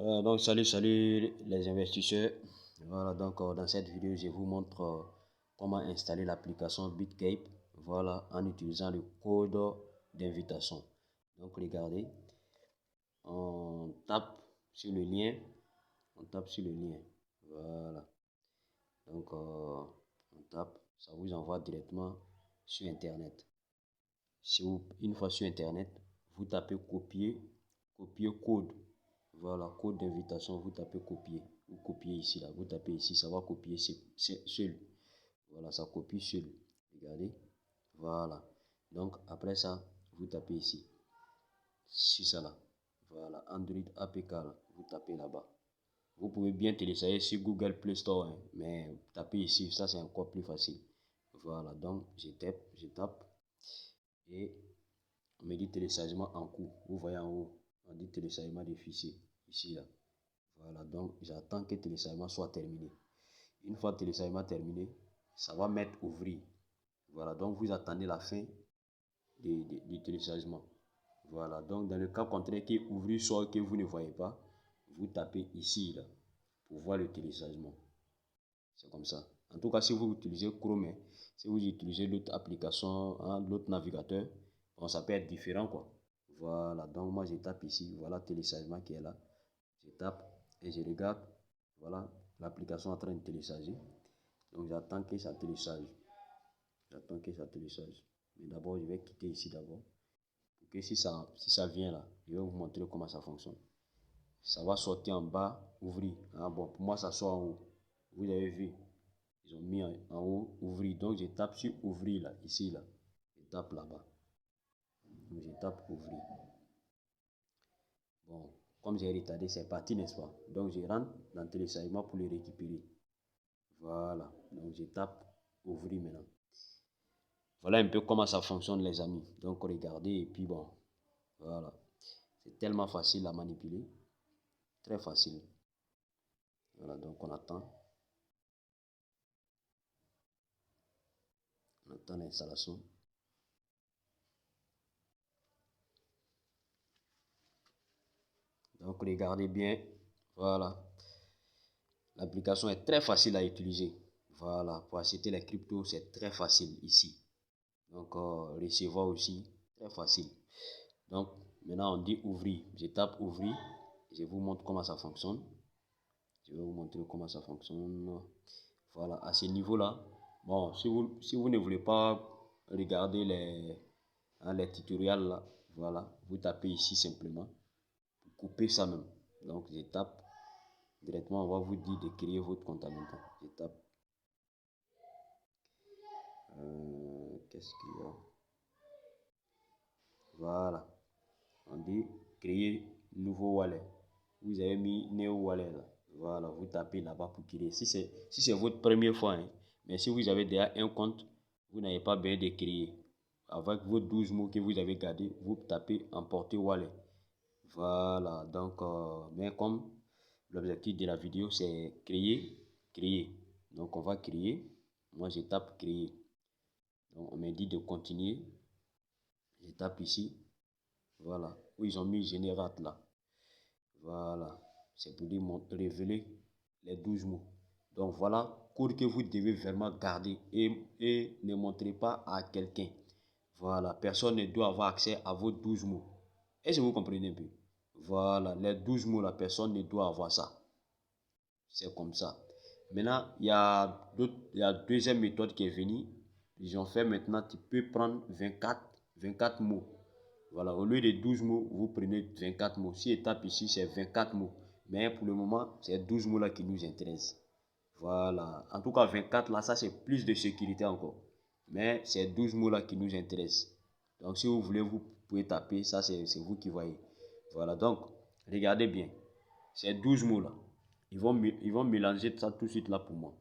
Donc salut les investisseurs. Voilà, donc dans cette vidéo, je vous montre comment installer l'application BitCape. Voilà, en utilisant le code d'invitation. Donc regardez, on tape sur le lien, Voilà, donc on tape, ça vous envoie directement sur Internet. Une fois sur Internet, vous tapez copier code. Voilà, code d'invitation, vous tapez copier. Vous copiez ici, là. Vous tapez ici, ça va copier seul. Voilà, ça copie seul. Regardez. Voilà. Donc, après ça, vous tapez ici. C'est ça là. Voilà, Android APK, là. Vous tapez là-bas. Vous pouvez bien télécharger sur Google Play Store, hein, mais tapez ici, ça c'est encore plus facile. Voilà, donc je tape et on me dit téléchargement en cours. Vous voyez en haut, on dit téléchargement des fichiers. Ici, là. Voilà, donc j'attends que le téléchargement soit terminé. Une fois le téléchargement terminé, ça va mettre ouvrir. Voilà, donc vous attendez la fin du téléchargement. Voilà, donc dans le cas contraire que ouvrir soit que vous ne voyez pas, vous tapez ici, là, pour voir le téléchargement. C'est comme ça. En tout cas, si vous utilisez Chrome, hein, si vous utilisez l'autre application, hein, l'autre navigateur, bon, ça peut être différent, quoi. Voilà, donc moi je tape ici, voilà le téléchargement qui est là. Je tape et je regarde, voilà, l'application est en train de télécharger. Donc j'attends que ça télécharge. Mais d'abord, je vais quitter ici d'abord. Pour que si ça vient là, je vais vous montrer comment ça fonctionne. Ça va sortir en bas, ouvrir. Ah bon, pour moi, ça sort en haut. Vous avez vu, ils ont mis en haut, ouvrir. Donc je tape sur ouvrir là, ici là. Je tape là-bas. Donc je tape ouvrir. Bon, comme j'ai retardé, c'est parti, n'est-ce pas? Donc je rentre dans le téléchargement pour le récupérer. Voilà, donc je tape ouvrir maintenant. Voilà un peu comment ça fonctionne, les amis. Donc regardez et puis bon, voilà. C'est tellement facile à manipuler. Très facile. Voilà, donc on attend. On attend l'installation. Donc regardez bien. Voilà. L'application est très facile à utiliser. Voilà, pour acheter les cryptos, c'est très facile ici. Donc recevoir aussi, très facile. Donc maintenant on dit ouvrir. Je tape ouvrir. Je vous montre comment ça fonctionne. Je vais vous montrer comment ça fonctionne. Voilà, à ce niveau-là, bon, si vous ne voulez pas regarder les tutoriels là, voilà, vous tapez ici simplement pour couper ça même. Donc je tape directement, on va vous dire de créer votre compte en même temps. Je tape. Qu'est-ce qu'il y a? Voilà, on dit créer nouveau wallet. Vous avez mis Neo Wallet là. Voilà, vous tapez là-bas pour créer. Si c'est votre première fois, hein, mais si vous avez déjà un compte, vous n'avez pas besoin de créer. Avec vos 12 mots que vous avez gardés, vous tapez emporter wallet. Voilà, donc, mais comme l'objectif de la vidéo c'est créer. Donc on va créer. Moi je tape créer. Donc on me dit de continuer. Je tape ici. Voilà, où ils ont mis général là. Voilà, c'est pour dire révéler les 12 mots. Donc voilà, code que vous devez vraiment garder et ne montrez pas à quelqu'un. Voilà, personne ne doit avoir accès à vos 12 mots. Est-ce que vous comprenez un peu? Voilà, les 12 mots, la personne ne doit avoir ça. C'est comme ça. Maintenant, il y a deuxième méthode qui est venue. Ils ont fait maintenant, tu peux prendre 24 mots. Voilà, au lieu de 12 mots, vous prenez 24 mots. Si je tape ici, c'est 24 mots. Mais pour le moment, c'est 12 mots là qui nous intéressent. Voilà. En tout cas, 24 là, ça c'est plus de sécurité encore. Mais c'est 12 mots là qui nous intéressent. Donc, si vous voulez, vous pouvez taper. Ça, c'est vous qui voyez. Voilà. Donc, regardez bien. C'est 12 mots là. Ils vont mélanger ça tout de suite là pour moi.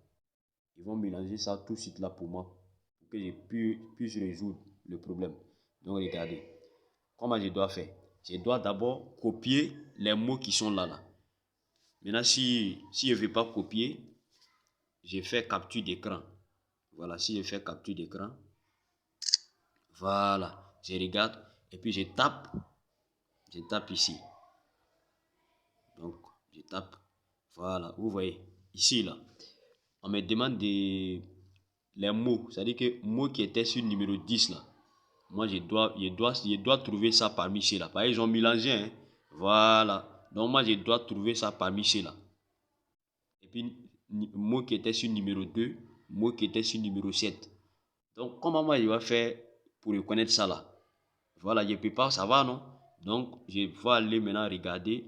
Ils vont mélanger ça tout de suite là pour moi. Pour que je puisse résoudre le problème. Donc, regardez. Comment je dois faire? Je dois d'abord copier les mots qui sont là. Maintenant, si je ne veux pas copier, je fais capture d'écran. Voilà, si je fais capture d'écran, voilà, je regarde et puis je tape ici. Donc, tape. Voilà, vous voyez, ici, là, on me demande les mots. C'est-à-dire que mot qui était sur numéro 10, là, moi, je dois trouver ça parmi ceux-là. Par exemple, ils ont mélangé, hein. Voilà. Donc, moi, je dois trouver ça parmi ceux-là. Et puis, mot qui était sur numéro 2, mot qui était sur numéro 7. Donc, comment moi, je vais faire pour reconnaître ça, là? Voilà, je ne peux pas, ça va, non? Donc, je vais aller maintenant regarder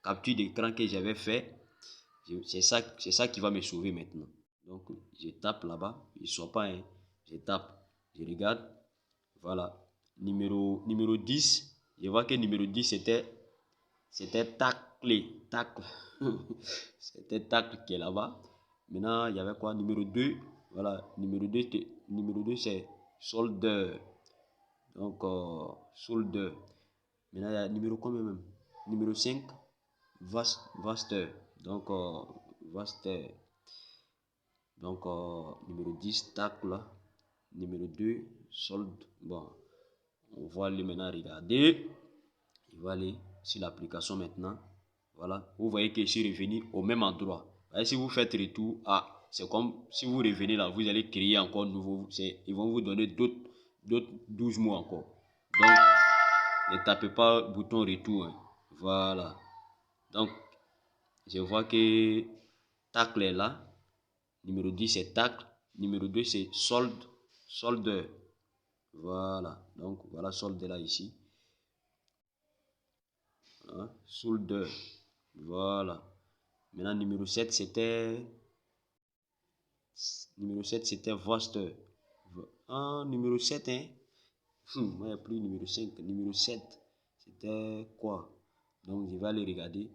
capture d'écran que j'avais fait. C'est ça qui va me sauver maintenant. Donc, je tape là-bas. Il ne soit pas, hein. Je tape, je regarde. Voilà. Numéro 10. Je vois que numéro 10, c'était tacle. Tacle. C'était tacle qui est là-bas. Maintenant, il y avait quoi? Numéro 2. Voilà. Numéro 2 c'est soldeur. Donc, soldeur. Maintenant, il y a numéro combien même? Numéro 5, Vaster. Donc, Vaster. Donc, numéro 10, tacle. Numéro 2, solde. Bon, on va aller maintenant regarder. Il va aller sur l'application maintenant. Voilà. Vous voyez que je suis revenu au même endroit. Et si vous faites retour, c'est comme si vous revenez là, vous allez créer encore nouveau. Ils vont vous donner d'autres 12 mots encore. Donc, ne tapez pas bouton retour. Hein. Voilà. Donc, je vois que tacle est là. Numéro 10, c'est tacle. Numéro 2, c'est solde. Soldeur. Voilà. Donc, voilà solde là ici. Hein? Soldeur. Voilà. Maintenant, numéro 7, c'était... Numéro 7, c'était Vaster. Numéro 7, hein? Moi, il n'y a plus numéro 5. Numéro 7, c'était quoi? Donc, je vais aller regarder.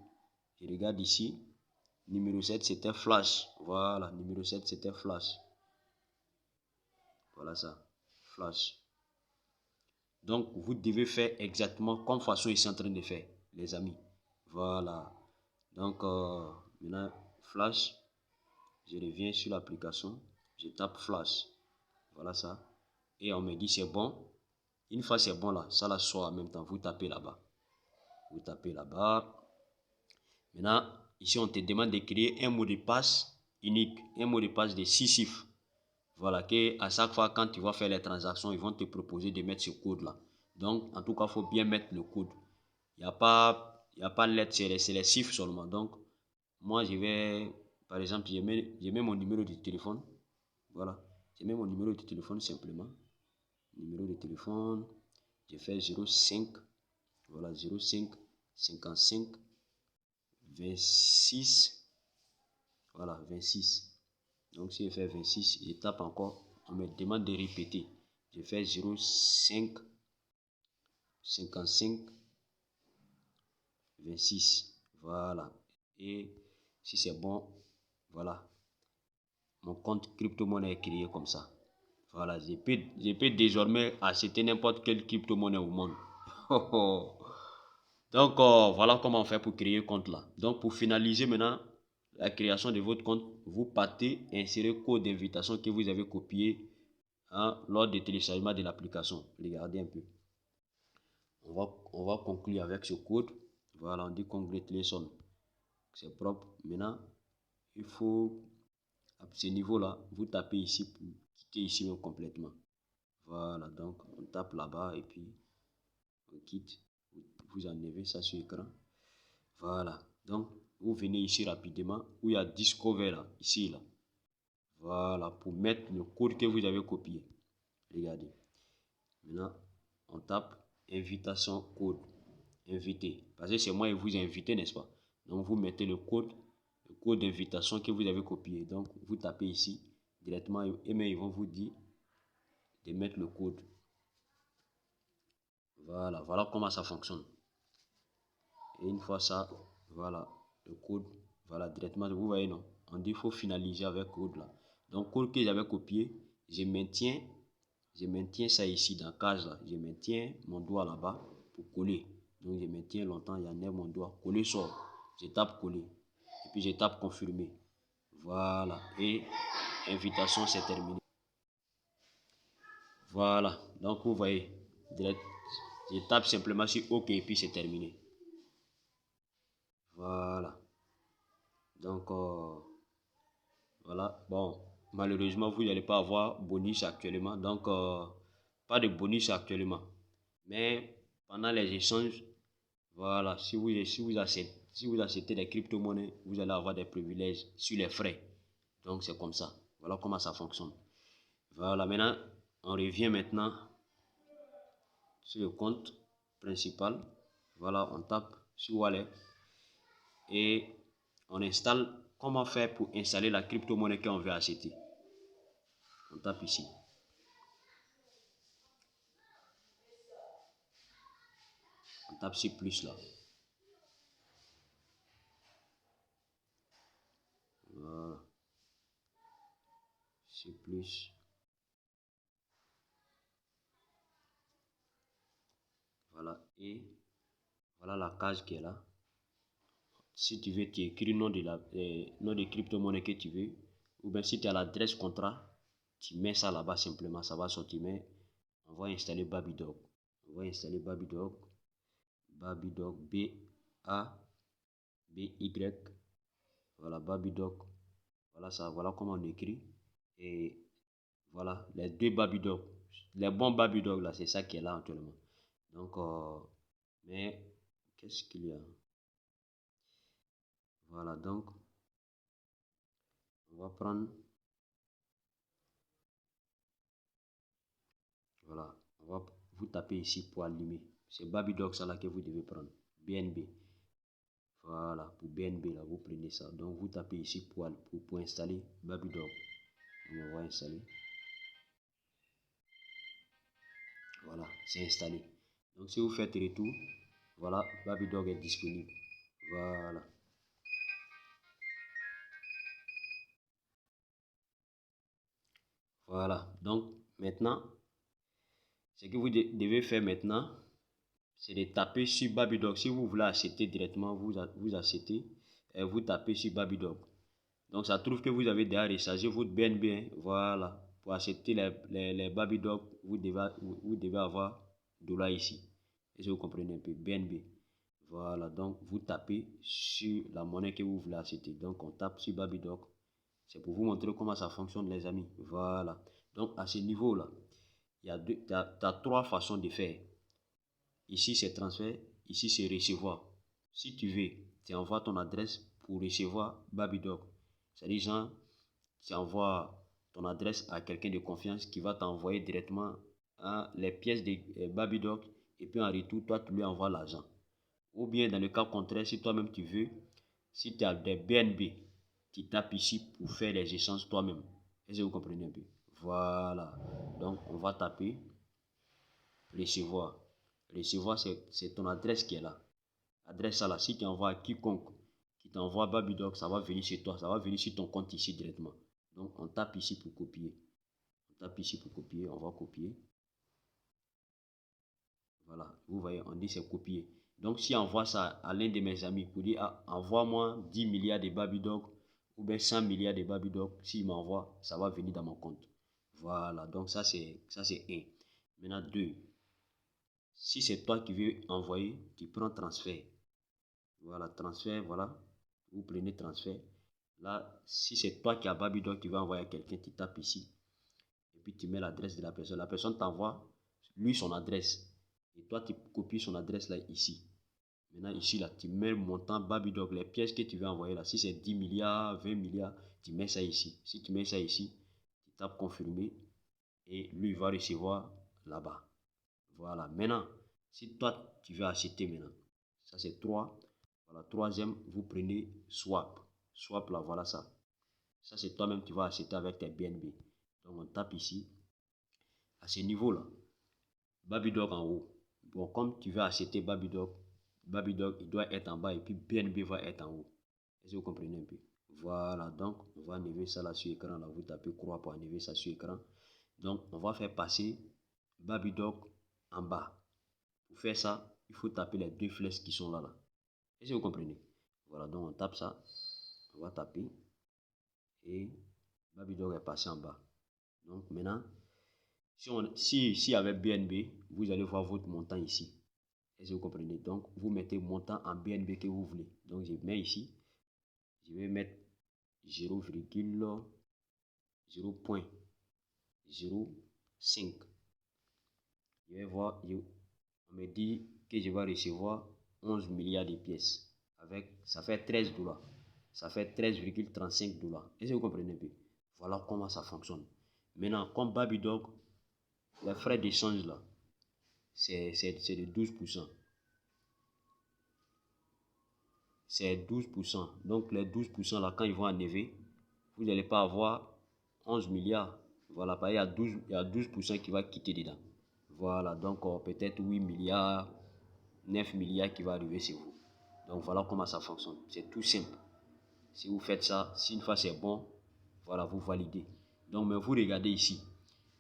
Je regarde ici. Numéro 7, c'était Flash. Voilà, numéro 7, c'était Flash. Voilà ça, Flash. Donc, vous devez faire exactement comme façon ils sont en train de faire, les amis. Voilà. Donc, maintenant, Flash. Je reviens sur l'application. Je tape Flash. Voilà ça. Et on me dit c'est bon. Une fois c'est bon là, ça la sort en même temps. Vous tapez là-bas. Vous tapez là-bas. Maintenant, ici, on te demande de créer un mot de passe unique. Un mot de passe de 6 chiffres. Voilà, que à chaque fois, quand tu vas faire les transactions, ils vont te proposer de mettre ce code-là. Donc, en tout cas, il faut bien mettre le code. Il n'y a pas de lettre, c'est les chiffres seulement. Donc, moi, je vais, par exemple, je mets mon numéro de téléphone. Voilà, je mets mon numéro de téléphone simplement. Numéro de téléphone, je fais 05. Voilà, 05 55 26. Voilà, 26. Donc, si je fais 26, je tape encore. On me demande de répéter. Je fais 05 55 26. Voilà. Et si c'est bon, voilà. Mon compte crypto-monnaie est créé comme ça. Voilà. Je peux désormais acheter n'importe quelle crypto-monnaie au monde. Donc, voilà comment on fait pour créer un compte là. Donc, pour finaliser maintenant la création de votre compte, vous partez insérer le code d'invitation que vous avez copié lors du téléchargement de l'application. Regardez un peu. On va conclure avec ce code. Voilà, on dit congratulations. C'est propre. Maintenant, il faut, à ce niveau-là, vous tapez ici pour quitter ici complètement. Voilà, donc on tape là-bas et puis on quitte. Vous enlevez ça sur l'écran. Voilà. Donc, vous venez ici rapidement où il y a Discover là, ici là. Voilà, pour mettre le code que vous avez copié. Regardez. Maintenant, on tape invitation code. Invité. Parce que c'est moi qui vous ai invité, n'est-ce pas? Donc, vous mettez le code d'invitation que vous avez copié. Donc, vous tapez ici directement et mais ils vont vous dire de mettre le code. Voilà, voilà comment ça fonctionne. Et une fois ça, voilà, le code, voilà, directement, vous voyez, non? On dit qu'il faut finaliser avec le code là. Donc, code que j'avais copié, je maintiens ça ici dans la case là. Je maintiens mon doigt là-bas pour coller. Donc, je maintiens longtemps, il y en a mon doigt, coller sort. Je tape coller. Et puis, je tape confirmer. Voilà. Et invitation, c'est terminé. Voilà. Donc, vous voyez, direct, je tape simplement sur OK et puis c'est terminé. Voilà. Donc, voilà. Bon, malheureusement, vous n'allez pas avoir bonus actuellement. Donc, pas de bonus actuellement. Mais pendant les échanges, voilà, si vous acceptez les crypto-monnaies, vous allez avoir des privilèges sur les frais. Donc, c'est comme ça. Voilà comment ça fonctionne. Voilà, maintenant, on revient maintenant sur le compte principal. Voilà, on tape sur Wallet et on installe. Comment faire pour installer la crypto-monnaie qu'on veut acheter? On tape ici. On tape sur plus là. Voilà. Sur plus. Voilà. Et voilà la case qui est là. Si tu veux, tu écris le nom de crypto-monnaie que tu veux. Ou bien si tu as l'adresse contrat, tu mets ça là-bas simplement. Ça va sortir. Mais on va installer Babydog. On va installer Babydog. Babydog. B-A-B-Y. Voilà, Babydog. Voilà ça. Voilà comment on écrit. Et voilà, les deux Babydog. Les bons Babydog là, c'est ça qui est là actuellement. Donc, mais qu'est-ce qu'il y a? Voilà, donc, on va prendre. Voilà, on va vous taper ici pour allumer. C'est Babydog ça là que vous devez prendre. BNB. Voilà, pour BNB là, vous prenez ça. Donc, vous tapez ici pour installer Babydog. On va installer. Voilà, c'est installé. Donc, si vous faites retour, voilà, Babydog est disponible. Voilà. Voilà, donc maintenant, ce que vous devez faire maintenant, c'est de taper sur Babydog. Si vous voulez acheter directement, vous achetez et vous tapez sur Babydog. Donc ça trouve que vous avez déjà rechargé votre BNB. Hein. Voilà, pour acheter les Babydog, vous devez avoir $ ici. Est-ce que vous comprenez un peu? BNB. Voilà, donc vous tapez sur la monnaie que vous voulez acheter. Donc on tape sur Babydog. C'est pour vous montrer comment ça fonctionne, les amis. Voilà. Donc, à ce niveau-là, tu as trois façons de faire. Ici, c'est transfert. Ici, c'est recevoir. Si tu veux, tu envoies ton adresse pour recevoir Babydog. C'est-à-dire, genre, tu envoies ton adresse à quelqu'un de confiance qui va t'envoyer directement les pièces de Babydog. Et puis, en retour, toi, tu lui envoies l'argent. Ou bien, dans le cas contraire, si toi-même tu veux, si tu as des BNB, tu tapes ici pour faire les échanges toi-même. Est-ce que vous comprenez un peu? Voilà. Donc, on va taper recevoir. Recevoir, c'est ton adresse qui est là. Adresse là. Si tu envoies à quiconque qui t'envoie Babydog, ça va venir chez toi. Ça va venir sur ton compte ici directement. Donc, on tape ici pour copier. On tape ici pour copier. On va copier. Voilà. Vous voyez, on dit c'est copier. Donc, si j'envoie ça à l'un de mes amis pour dire, ah, envoie-moi 10 milliards de Babydog ou bien 100 milliards de Babydog, s'il m'envoie, ça va venir dans mon compte. Voilà. Donc, ça, c'est 1. Maintenant, 2. Si c'est toi qui veux envoyer, tu prends transfert. Voilà, transfert, voilà. Vous prenez transfert. Là, si c'est toi qui as Babydog, tu vas envoyer à quelqu'un, tu tapes ici. Et puis, tu mets l'adresse de la personne. La personne t'envoie, lui, son adresse. Et toi, tu copies son adresse là, ici. Maintenant, ici, là, tu mets le montant Babydog, les pièces que tu veux envoyer là. Si c'est 10 milliards, 20 milliards, tu mets ça ici. Si tu mets ça ici, tu tapes confirmer et lui, il va recevoir là-bas. Voilà. Maintenant, si toi, tu veux acheter maintenant, ça c'est 3. Voilà. Troisième, vous prenez swap. Swap là, voilà ça. Ça, c'est toi-même, tu vas acheter avec tes BNB. Donc, on tape ici. À ce niveau-là, Babydog en haut. Bon, comme tu veux acheter Babydog, il doit être en bas et puis BNB va être en haut. Est-ce que vous comprenez un peu? Voilà, donc on va enlever ça là sur l'écran. Là, vous tapez croix pour enlever ça sur l'écran. Donc, on va faire passer Babydog en bas. Pour faire ça, il faut taper les deux flèches qui sont là. Est-ce que vous comprenez? Voilà, donc on tape ça. On va taper. Et Babydog est passé en bas. Donc maintenant, si avec BNB, vous allez voir votre montant ici. Est-ce que vous comprenez? Donc, vous mettez le montant en BNB que vous voulez. Donc, je mets ici. Je vais mettre 0,05. Je vais voir, on me dit que je vais recevoir 11 milliards de pièces. Ça fait 13 dollars. Ça fait 13,35 dollars. Est-ce que vous comprenez un peu? Voilà comment ça fonctionne. Maintenant, comme Babydog, les frais d'échange là, c'est de 12%. C'est 12%. Donc les 12% là, quand ils vont enlever, vous n'allez pas avoir 11 milliards. Voilà, il y a 12% qui va quitter dedans. Voilà, donc peut-être 8 milliards, 9 milliards qui va arriver chez vous. Donc voilà comment ça fonctionne. C'est tout simple. Si vous faites ça, si une fois c'est bon, voilà, vous validez. Donc, mais vous regardez ici.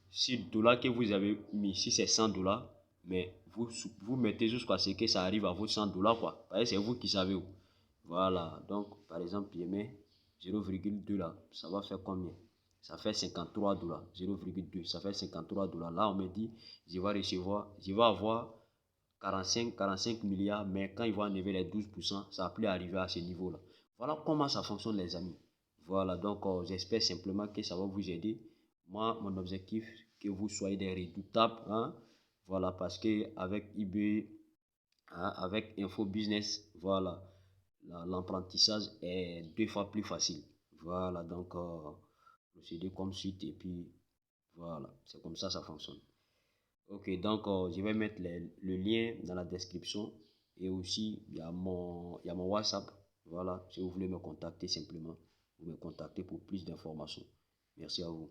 Si le dollar que vous avez mis, si c'est 100 dollars, mais vous mettez jusqu'à ce que ça arrive à vos 100 dollars, quoi. C'est vous qui savez où. Voilà, donc par exemple, je mets 0,2 là, ça va faire combien? Ça fait 53 dollars, 0,2, ça fait 53 dollars. Là, on me dit, je vais avoir 45 milliards, mais quand ils vont enlever les 12%, ça va plus arriver à ce niveau-là. Voilà comment ça fonctionne, les amis. Voilà, donc j'espère simplement que ça va vous aider. Moi, mon objectif, que vous soyez des redoutables, hein. Voilà, parce que avec eBay, hein, avec Info Business, voilà, l'apprentissage est 2 fois plus facile. Voilà, donc procédez comme suite et puis voilà, c'est comme ça fonctionne. Ok, donc je vais mettre le lien dans la description et aussi il y a mon WhatsApp. Voilà, si vous voulez me contacter simplement, vous me contactez pour plus d'informations. Merci à vous.